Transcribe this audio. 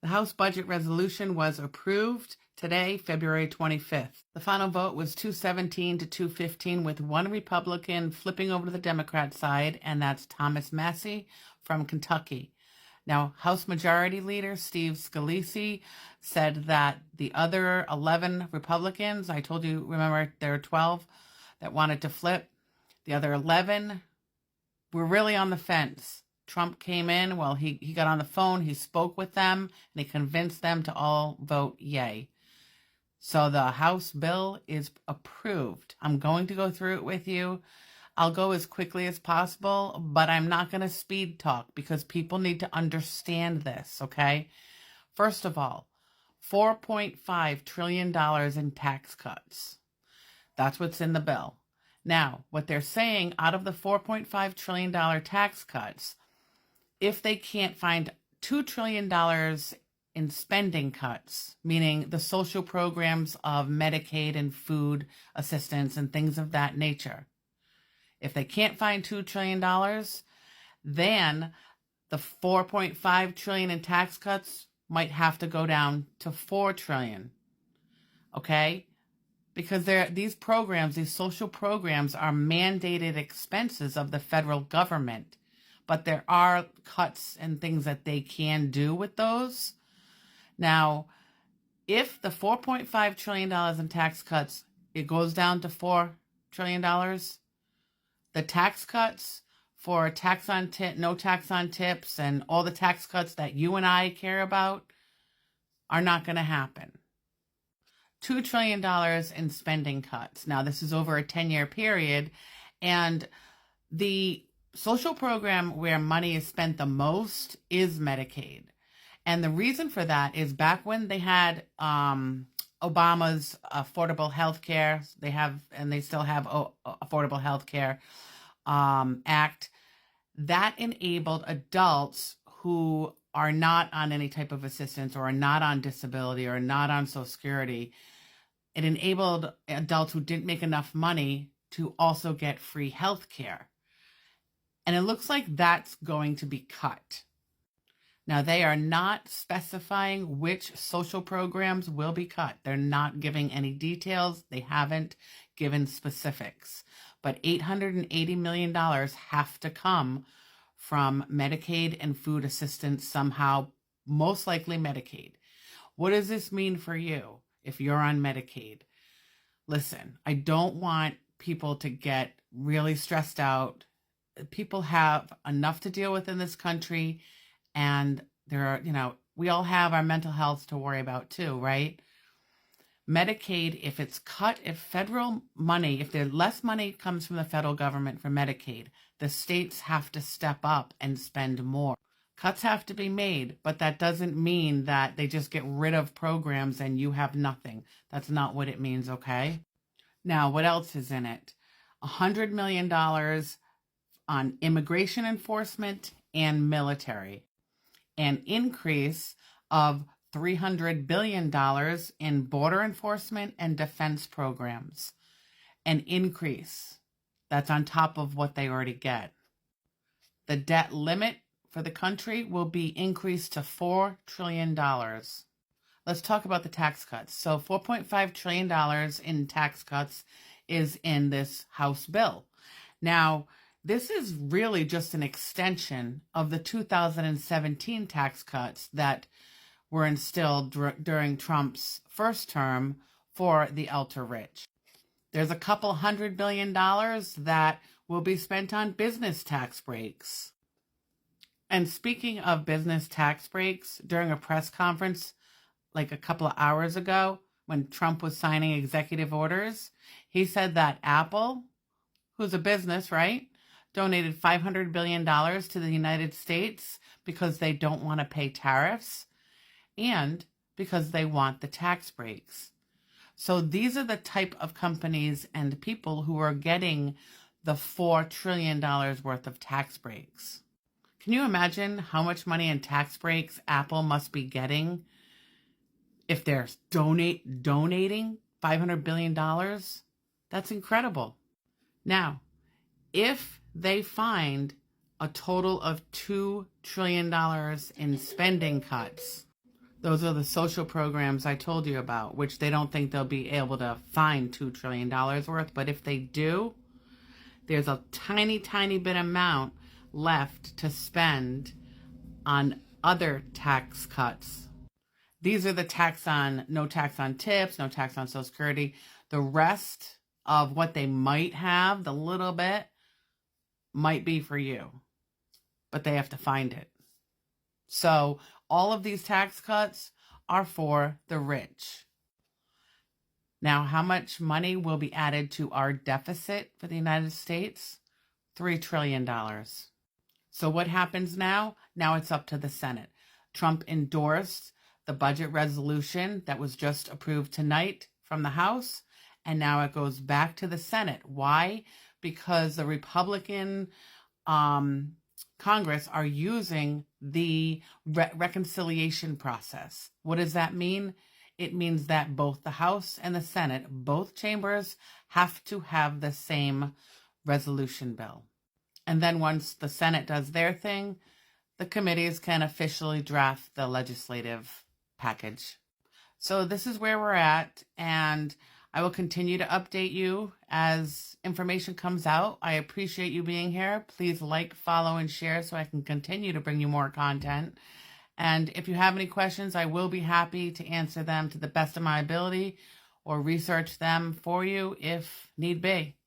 The House budget resolution was approved today, February 25th. The final vote was 217 to 215, with one Republican flipping over to the Democrat side, and that's Thomas Massie from Kentucky. Now, House Majority Leader Steve Scalise said that the other 11 Republicans, I told you, remember, there were 12 that wanted to flip. The other 11 were really on the fence. Trump came in, well, he got on the phone, he spoke with them, and he convinced them to all vote yay. So the House bill is approved. I'm going to go through it with you. I'll go as quickly as possible, but I'm not going to speed talk because people need to understand this, okay? First of all, $4.5 trillion in tax cuts. That's what's in the bill. Now, what they're saying, out of the $4.5 trillion tax cuts, if they can't find $2 trillion in spending cuts, meaning the social programs of Medicaid and food assistance and things of that nature, if they can't find $2 trillion, then the $4.5 trillion in tax cuts might have to go down to $4 trillion. Okay? Because these programs, these social programs, are mandated expenses of the federal government. But there are cuts and things that they can do with those. Now, if the $4.5 trillion in tax cuts, it goes down to $4 trillion, the tax cuts for tax on no tax on tips and all the tax cuts that you and I care about are not going to happen. $2 trillion in spending cuts. Now, this is over a 10-year period, and the social program where money is spent the most is Medicaid. And the reason for that is back when they had Obama's Affordable Health Care, they still have Affordable Health Care Act, that enabled adults who are not on any type of assistance or are not on disability or not on Social Security. It enabled adults who didn't make enough money to also get free health care. And it looks like that's going to be cut. Now, they are not specifying which social programs will be cut. They're not giving any details. They haven't given specifics. But $880 million have to come from Medicaid and food assistance somehow, most likely Medicaid. What does this mean for you if you're on Medicaid? Listen, I don't want people to get really stressed out. People have enough to deal with in this country, and we all have our mental health to worry about too, right? Medicaid, if it's cut, if federal money, if there's less money comes from the federal government for Medicaid, the states have to step up and spend more. Cuts have to be made, but that doesn't mean that they just get rid of programs and you have nothing. That's not what it means, okay? Now, what else is in it? $100 million on immigration enforcement and military. An increase of $300 billion in border enforcement and defense programs. An increase. That's on top of what they already get. The debt limit for the country will be increased to $4 trillion. Let's talk about the tax cuts. So $4.5 trillion in tax cuts is in this House bill. Now, this is really just an extension of the 2017 tax cuts that were instilled during Trump's first term for the ultra-rich. There's a couple $100 billion that will be spent on business tax breaks. And speaking of business tax breaks, during a press conference like a couple of hours ago when Trump was signing executive orders, he said that Apple, who's a business, right, donated $500 billion to the United States because they don't want to pay tariffs and because they want the tax breaks. So these are the type of companies and people who are getting the $4 trillion worth of tax breaks. Can you imagine how much money in tax breaks Apple must be getting if they're donating $500 billion? That's incredible. Now, if they find a total of $2 trillion in spending cuts, Those are the social programs I told you about, which they don't think they'll be able to find $2 trillion worth. But if they do, there's a tiny, tiny bit amount left to spend on other tax cuts. These are the no tax on tips, no tax on Social Security. The rest of what they might have, the little bit, might be for you, but they have to find it. So all of these tax cuts are for the rich. Now, how much money will be added to our deficit for the United States? $3 trillion. So what happens now? Now it's up to the Senate. Trump endorsed the budget resolution that was just approved tonight from the House, and now it goes back to the Senate. Why? Because the Republican Congress are using the reconciliation process. What does that mean? It means that both the House and the Senate, both chambers, have to have the same resolution bill. And then once the Senate does their thing, the committees can officially draft the legislative package. So this is where we're at, and I will continue to update you as information comes out. I appreciate you being here. Please like, follow, and share so I can continue to bring you more content. And if you have any questions, I will be happy to answer them to the best of my ability or research them for you if need be.